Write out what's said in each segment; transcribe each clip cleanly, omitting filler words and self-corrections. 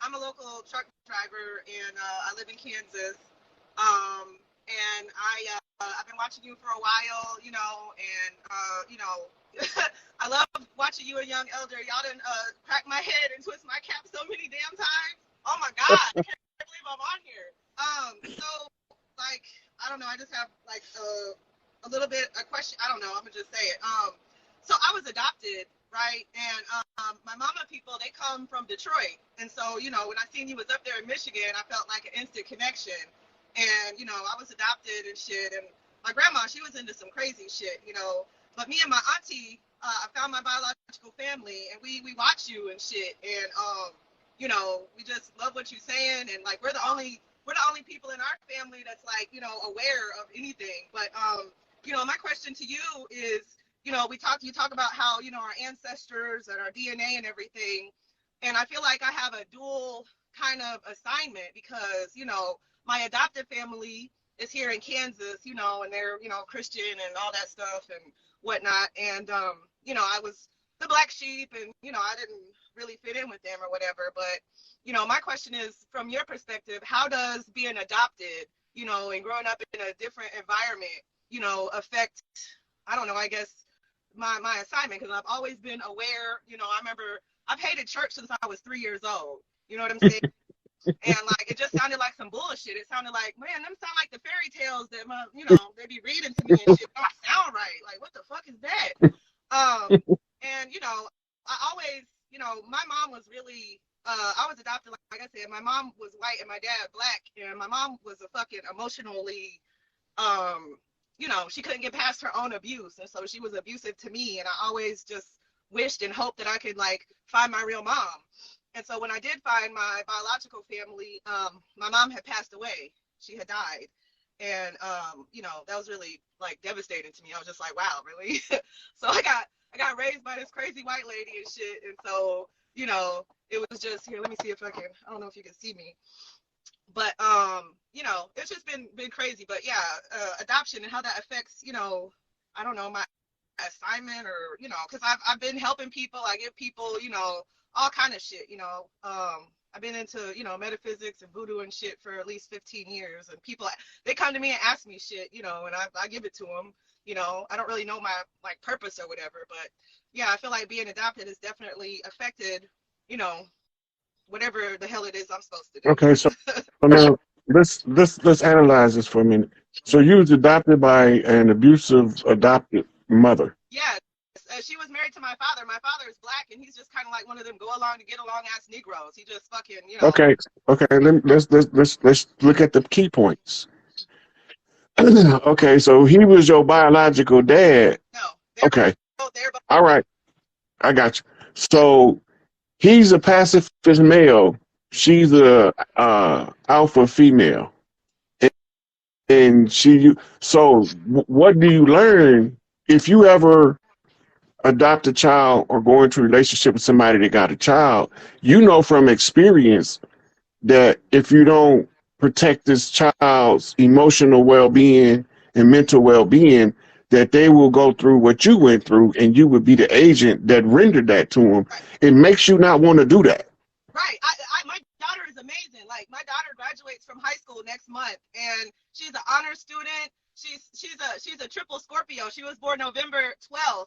I'm a local truck driver, and I live in Kansas. And I've been watching you for a while, and I love watching you and Young Elder. Y'all done crack my head and twist my cap so many damn times. Oh my God, I can't believe I'm on here. So like I don't know, I just have like a little bit a question. I don't know. I'm gonna just say it. So I was adopted, right? And my mama people, they come from Detroit, and so when I seen you was up there in Michigan, I felt like an instant connection. And I was adopted and shit, and my grandma, she was into some crazy shit, but me and my auntie, I found my biological family, and we watch you and shit, and we just love what you're saying, and like we're the only people in our family that's like aware of anything. But my question to you is, you talk about how our ancestors and our DNA and everything, and I feel like I have a dual kind of assignment because my adopted family is here in Kansas, and they're Christian and all that stuff and whatnot, and I was the black sheep, and I didn't really fit in with them or whatever. But my question is, from your perspective, how does being adopted, and growing up in a different environment, affect, I don't know, I guess my assignment? Because I've always been aware. I remember I've hated church since I was 3 years old. You know what I'm saying? And like it just sounded like some bullshit. It sounded like, man, them sound like the fairy tales that they be reading to me and shit. Don't sound right. Like, what the fuck is that? And I always, my mom was really, I was adopted, like I said. My mom was white and my dad black, and my mom was a fucking emotionally, she couldn't get past her own abuse, and so she was abusive to me. And I always just wished and hoped that I could like find my real mom. And so when I did find my biological family, my mom had passed away. She had died. And, that was really like devastating to me. I was just like, wow, really? So I got raised by this crazy white lady and shit. And so, it was just, here, let me see if I don't know if you can see me. But, it's just been crazy. But yeah, adoption and how that affects, I don't know, my assignment or, because I've been helping people. I give people, all kind of shit, I've been into, metaphysics and voodoo and shit for at least 15 years. And people, they come to me and ask me shit, and I give it to them. I don't really know my like purpose or whatever, but yeah, I feel like being adopted has definitely affected, whatever the hell it is I'm supposed to do. Okay, so now let's analyze this for a minute. So you was adopted by an abusive adopted mother. Yeah. She was married to my father. My father is black, and he's just kind of like one of them go along to get along ass Negroes. He just fucking, Okay. Let's look at the key points. Okay, so he was your biological dad. No. Okay. Both. All right. I got you. So he's a pacifist male. She's a alpha female. And so what do you learn if you ever adopt a child or go into a relationship with somebody that got a child? From experience that if you don't protect this child's emotional well-being and mental well-being, that they will go through what you went through, and you would be the agent that rendered that to them. Right. It makes you not want to do that. Right. My daughter is amazing. Like, my daughter graduates from high school next month, and she's an honor student. She's a triple Scorpio. She was born November 12th.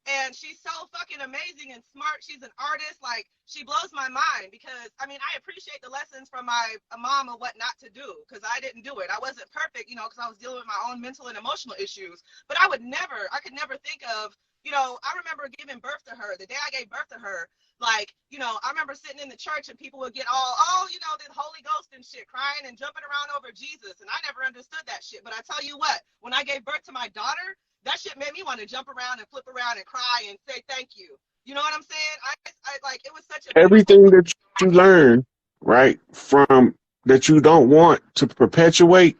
And she's so fucking amazing and smart. She's an artist. Like, she blows my mind because, I appreciate the lessons from my mom of what not to do, because I didn't do it. I wasn't perfect, because I was dealing with my own mental and emotional issues. But I could never think of, I remember giving birth to her. The day I gave birth to her, like, I remember sitting in the church and people would get all, the Holy Ghost and shit, crying and jumping around over Jesus. And I never understood that shit. But I tell you what, when I gave birth to my daughter, that shit made me want to jump around and flip around and cry and say thank you. You know what I'm saying? I like, it was such a Everything that you learn, right, from that you don't want to perpetuate,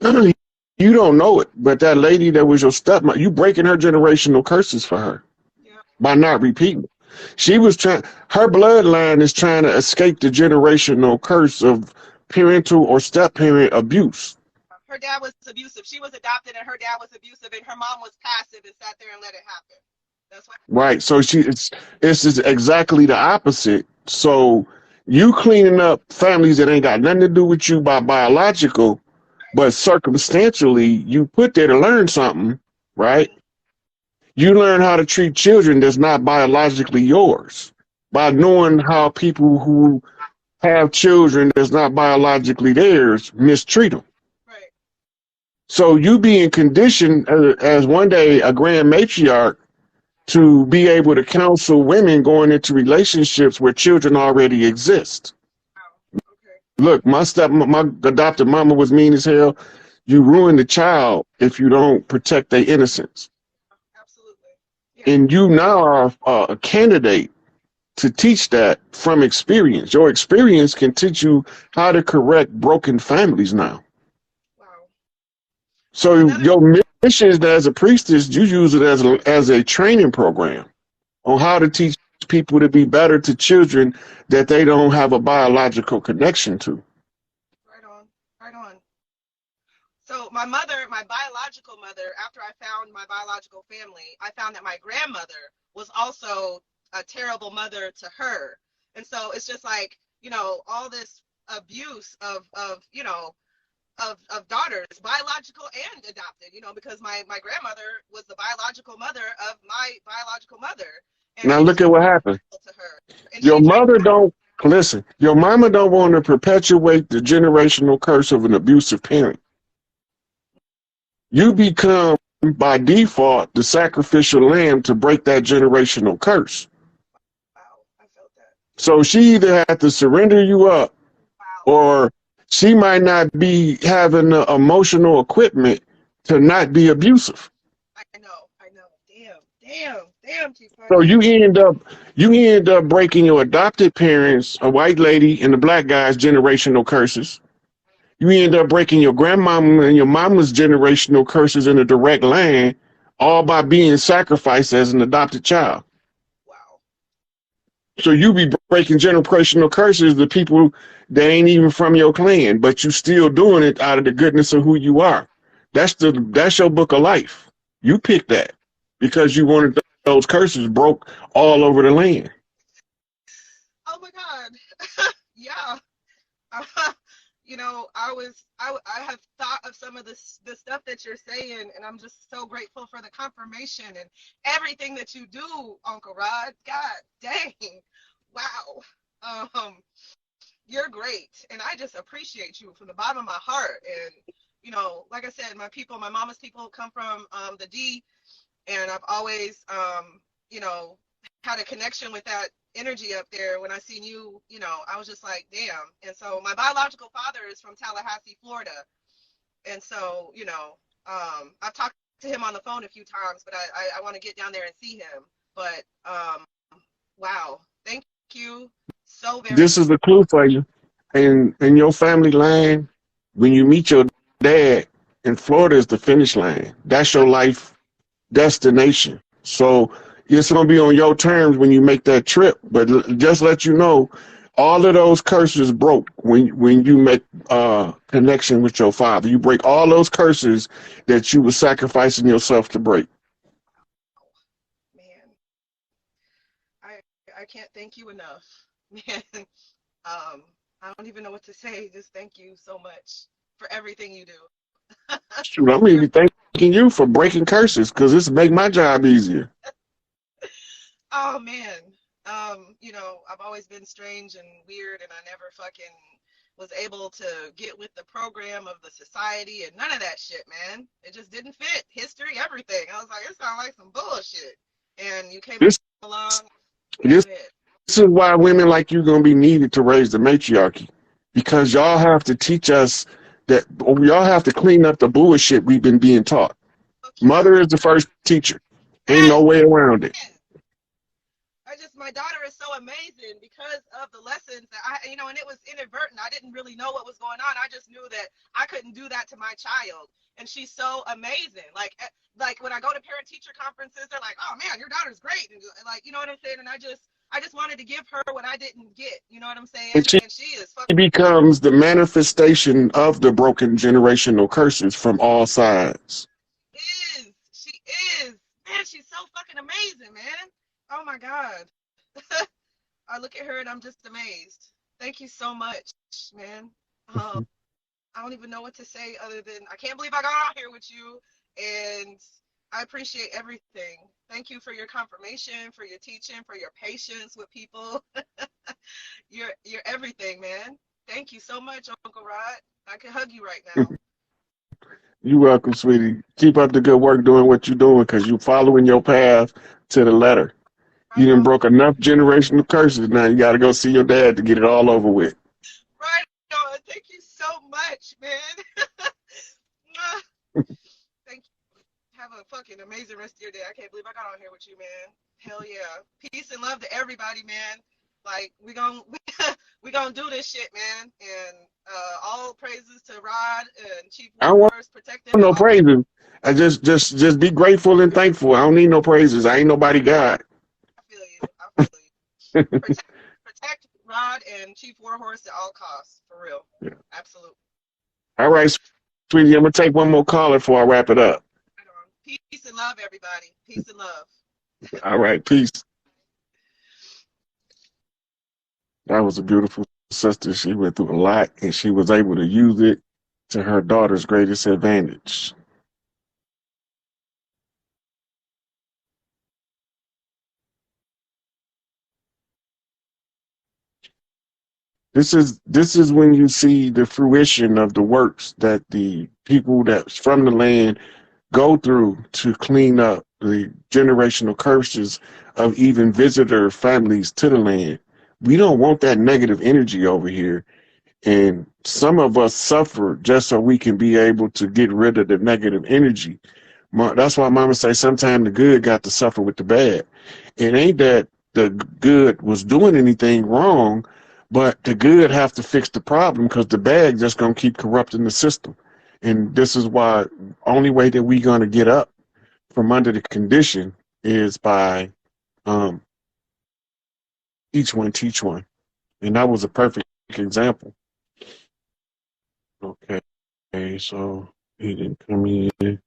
you don't know it. But that lady that was your stepmother, you breaking her generational curses for her by not repeating. She was her bloodline is trying to escape the generational curse of parental or step-parent abuse. Her dad was abusive. She was adopted, and her dad was abusive, and her mom was passive and sat there and let it happen. That's what. Right. So it's exactly the opposite. So You cleaning up families that ain't got nothing to do with you by biological, but circumstantially you put there to learn something, right? You learn how to treat children that's not biologically yours by knowing how people who have children that's not biologically theirs mistreat them. Right. So you being conditioned as one day a grand matriarch to be able to counsel women going into relationships where children already exist. Wow. Okay. Look, my adopted mama was mean as hell. You ruin the child if you don't protect their innocence. Absolutely. Yeah. And you now are a candidate to teach that from experience. Your experience can teach you how to correct broken families now. Wow. So your mission is that as a priestess, you use it as a training program on how to teach people to be better to children that they don't have a biological connection to. Right on. Right on. So my mother, my biological mother, after I found my biological family, I found that my grandmother was also a terrible mother to her. And so it's just like, all this abuse of daughters, biological and adopted, because my grandmother was the biological mother of my biological mother. And Now she was look at what happened. to her. And Your she tried mother don't listen. Your mama don't want to perpetuate the generational curse of an abusive parent. You become by default the sacrificial lamb to break that generational curse. wow, I felt that. So she either had to surrender you up, Wow. or she might not be having the emotional equipment to not be abusive. I know. Damn, Chief So Honey. you end up breaking your adopted parents, a white lady and the black guy's generational curses. You end up breaking your grandmama and your mama's generational curses in a direct line, all by being sacrificed as an adopted child. Wow. So you be breaking generational curses to people that ain't even from your clan, but you still doing it out of the goodness of who you are. That's your book of life. You picked that because you wanted those curses broke all over the land. Oh my God. Yeah. I have thought of some of the stuff that you're saying, and I'm just so grateful for the confirmation and everything that you do, Uncle Rod. God dang. Wow. You're great, and I just appreciate you from the bottom of my heart. And like I said, my mama's people come from the D, and I've always had a connection with that energy up there. When I seen you, I was just like, damn. And so my biological father is from Tallahassee, Florida. And so, I've talked to him on the phone a few times, but I want to get down there and see him. But wow, thank you so very This is the clue for you. In your family line, when you meet your dad, in Florida is the finish line. That's your life destination. So it's going to be on your terms when you make that trip. But just let you know, all of those curses broke when you make connection with your father. You break all those curses that you were sacrificing yourself to break. man. I can't thank you enough, man. I don't even know what to say. Just thank you so much for everything you do. Shoot, I'm even thanking you for breaking curses because this make my job easier. Oh man. I've always been strange and weird, and I never fucking was able to get with the program of the society and none of that shit, man. It just didn't fit. History, everything. I was like, it sounds like some bullshit. And you came This along. this, It. this is why women like you gonna be needed to raise the matriarchy, because y'all have to teach us that y'all have to clean up the bullshit we've been being taught. Okay. Mother is the first teacher. Ain't no way around it. My daughter is so amazing because of the lessons that and it was inadvertent. I didn't really know what was going on. I just knew that I couldn't do that to my child. And she's so amazing. Like when I go to parent teacher conferences, they're like, oh man, your daughter's great. And like, you know what I'm saying? And I just wanted to give her what I didn't get. You know what I'm saying? And she And she is fucking becomes the manifestation of the broken generational curses from all sides. She is. Man, she's so fucking amazing, man. Oh my God. I look at her and I'm just amazed. Thank you so much, man. Um, I don't even know what to say other than I can't believe I got out here with you, and I appreciate everything. Thank you for your confirmation, for your teaching, for your patience with people. You're everything, man. Thank you so much, Uncle Rod. I can hug you right now. You're welcome, sweetie. Keep up the good work doing what you're doing because you're following your path to the letter. You Right done on. broke enough generational curses. Now you got to go see your dad to get it all over with. Right on. Thank you so much, man. Thank you. Have a fucking amazing rest of your day. I can't believe I got on here with you, man. Hell yeah. Peace and love to everybody, man. Like we gonna do this shit, man. And all praises to Rod and Chief I don't want Warhorse protecting no all. praises. I just be grateful and thankful. I don't need no praises. I ain't nobody God. I feel you. I feel you. Protect Rod and Chief Warhorse at all costs, for real. Absolutely. All right, sweetie. I'm gonna take one more caller before I wrap it up. Right on. Peace and love, everybody. Peace and love. All right, peace. That was a beautiful sister. She went through a lot, and she was able to use it to her daughter's greatest advantage. This is when you see the fruition of the works that the people that's from the land go through to clean up the generational curses of even visitor families to the land. We don't want that negative energy over here. And some of us suffer just so we can be able to get rid of the negative energy. That's why mama say sometimes the good got to suffer with the bad. It ain't that the good was doing anything wrong, but the good have to fix the problem because the bad just gonna keep corrupting the system. And this is why only way that we gonna get up from under the condition is by each one teach one. And that was a perfect example. Okay, so he didn't come in.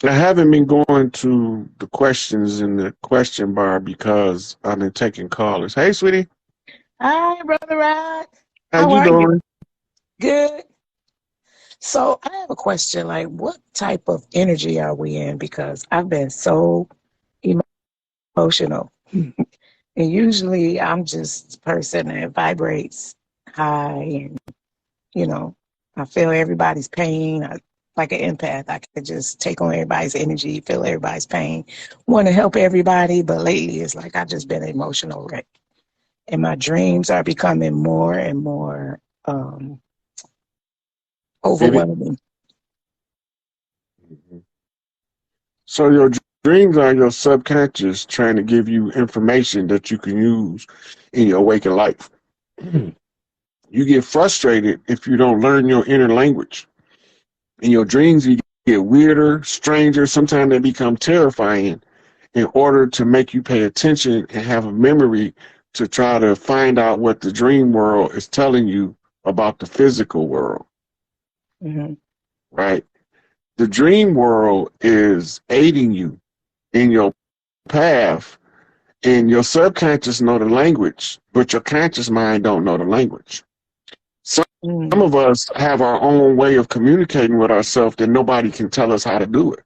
I haven't been going to the questions in the question bar because I've been taking callers. Hey, sweetie. Hi, Brother Rod. How How you are you? doing? Good. So I have a question, like what type of energy are we in? Because I've been so emotional. And usually I'm just a person that vibrates high and, you know, I feel everybody's pain. Like an empath, I could just take on everybody's energy, feel everybody's pain, want to help everybody. But lately it's like I've just been an emotional wreck. And my dreams are becoming more and more Vivid. overwhelming. So your dreams are your subconscious trying to give you information that you can use in your waking life. You get frustrated if you don't learn your inner language. In your dreams, you get weirder, stranger. Sometimes they become terrifying in order to make you pay attention and have a memory to try to find out what the dream world is telling you about the physical world, Mm-hmm. right? The dream world is aiding you in your path, and your subconscious know the language, but your conscious mind don't know the language. Some Mm-hmm. of us have our own way of communicating with ourselves that nobody can tell us how to do it.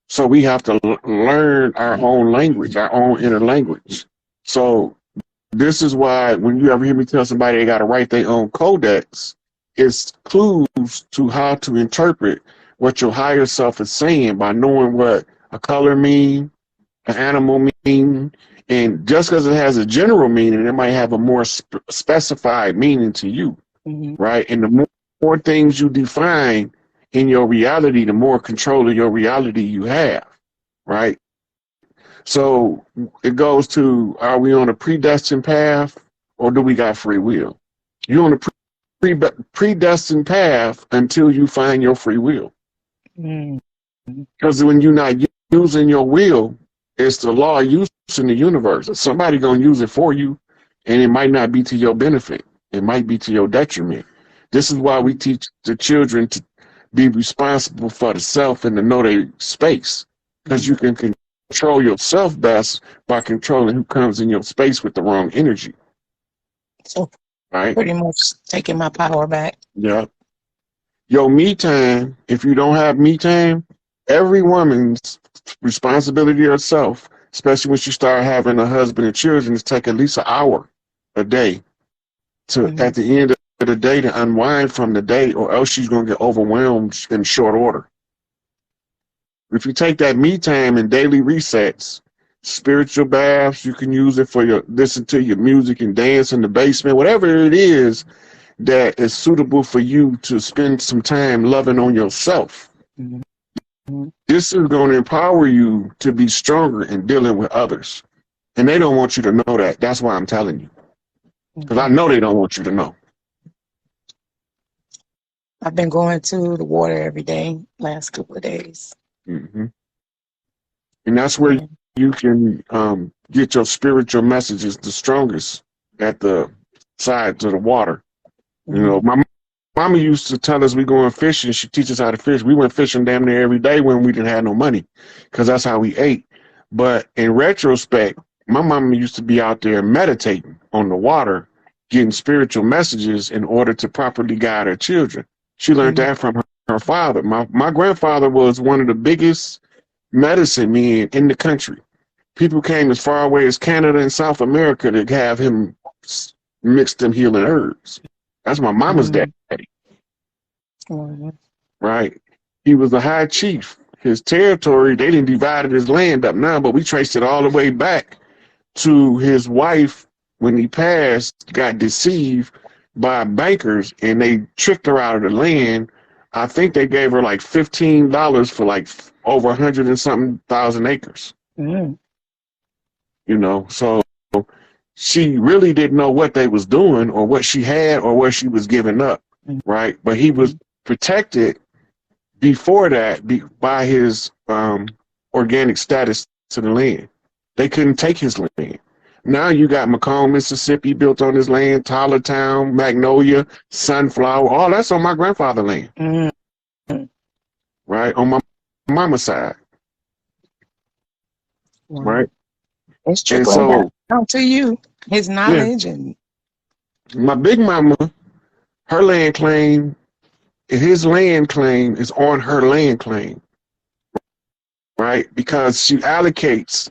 So we have to learn our own language, our own inner language. So this is why when you ever hear me tell somebody they got to write their own codex, it's clues to how to interpret what your higher self is saying by knowing what a color mean, an animal mean, and just because it has a general meaning, it might have a more specified meaning to you, Mm-hmm. right? And the more things you define in your reality, the more control of your reality you have, right? So it goes to, are we on a predestined path or do we got free will? You're on a predestined path until you find your free will. Mm-hmm. Because when you're not using your will, it's the law of use in the universe. Somebody gonna use it for you, and it might not be to your benefit. It might be to your detriment. This is why we teach the children to be responsible for the self and to know their space, because you can control yourself best by controlling who comes in your space with the wrong energy. So Right? pretty much taking my power back. Yeah. Your me time, if you don't have me time, every woman's responsibility herself, especially when she start having a husband and children, is take at least an hour a day to at the end of the day to unwind from the day, or else she's gonna get overwhelmed in short order. If you take that me time and daily resets, spiritual baths, you can use it for your listen to your music and dance in the basement, whatever it is that is suitable for you to spend some time loving on yourself. This is going to empower you to be stronger in dealing with others. And they don't want you to know that. That's why I'm telling you. Because I know they don't want you to know. I've been going to the water every day last couple of days. And that's where you can get your spiritual messages the strongest, at the sides of the water. You know, my mama used to tell us we going fishing. She teaches us how to fish. We went fishing damn near every day when we didn't have no money, because that's how we ate. But in retrospect, my mama used to be out there meditating on the water, getting spiritual messages in order to properly guide her children. She learned that from her father. My grandfather was one of the biggest medicine men in the country. People came as far away as Canada and South America to have him mix them healing herbs. That's my mama's daddy. Right? He was a high chief. His territory, they didn't divide his land up now, but we traced it all the way back to his wife. When he passed, got deceived by bankers and they tricked her out of the land. I think they gave her like $15 for like over 100 and something thousand acres. You know, so she really didn't know what they was doing or what she had or what she was giving up, right? But he was protected before that by his organic status to the land. They couldn't take his land. Now you got Macomb, Mississippi built on his land, Tylertown, Magnolia, Sunflower, all that's on my grandfather's land. Right? On my mama's side. Right? It's trickling down to you, his knowledge. And my big mama, her land claim, his land claim is on her land claim. Right? Because she allocates.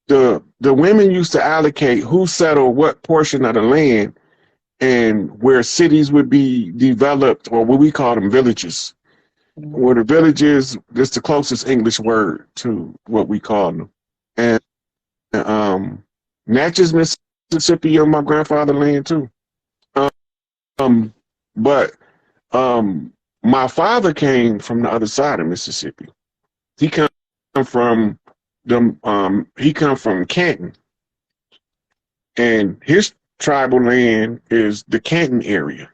The women used to allocate who settled what portion of the land and where cities would be developed, or what we call them villages. Where the villages, that's the closest English word to what we call them. And Natchez, Mississippi on my grandfather's land too. But my father came from the other side of Mississippi. He come from he come from Canton, and his tribal land is the Canton area.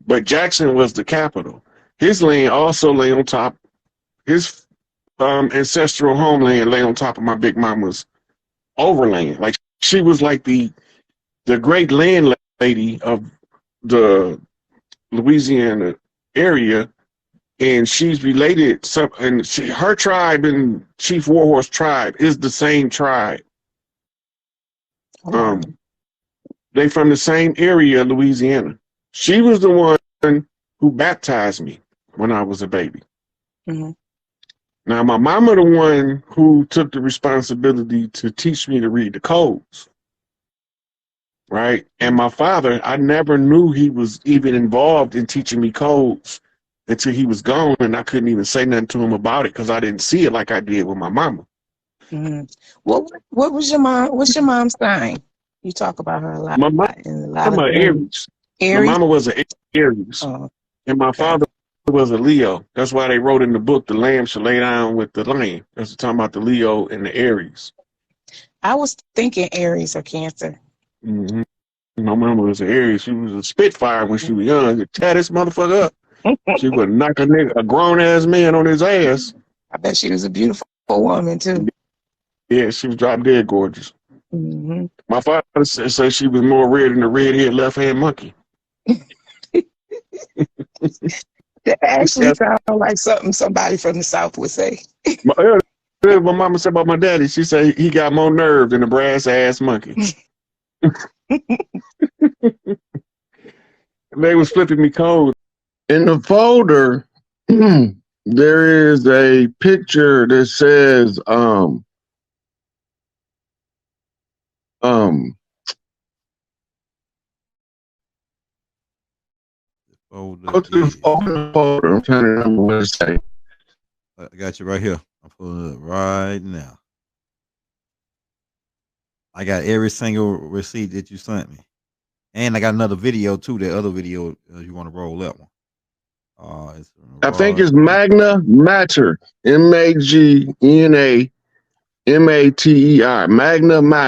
But Jackson was the capital. His land also lay on top. His ancestral homeland lay on top of my big mama's overland. Like she was like the great landlady of the Louisiana area. And she's related, her tribe and Chief Warhorse tribe is the same tribe. They from the same area, Louisiana. She was the one who baptized me when I was a baby. Now, my mama the one who took the responsibility to teach me to read the codes. Right? And my father, I never knew he was even involved in teaching me codes until he was gone, and I couldn't even say nothing to him about it because I didn't see it like I did with my mama. What was your mom? What's your mom's sign? You talk about her a lot. My mama, Aries. My mama was an Aries, and my father was a Leo. That's why they wrote in the book, "The lamb shall lay down with the lion." That's talking about the Leo and the Aries. I was thinking Aries or Cancer. My mama was an Aries. She was a Spitfire when she was young. Tear this motherfucker up. She would knock a grown-ass man on his ass. I bet she was a beautiful woman, too. Yeah, she was drop dead gorgeous. My father said she was more red than the red-haired left-hand monkey. That actually sounds like something somebody from the South would say. It good my mama said about my daddy. She said he got more nerve than a brass ass monkey. They was flipping me cold. In the folder, there is a picture that says go to the folder. I'm trying to remember what it say. I got you right here. I'm pulling it up right now. I got every single receipt that you sent me. And I got another video too. That other video, you want to roll that one. I think it's Magna Mater. MAGNA MATER. Magna Mater.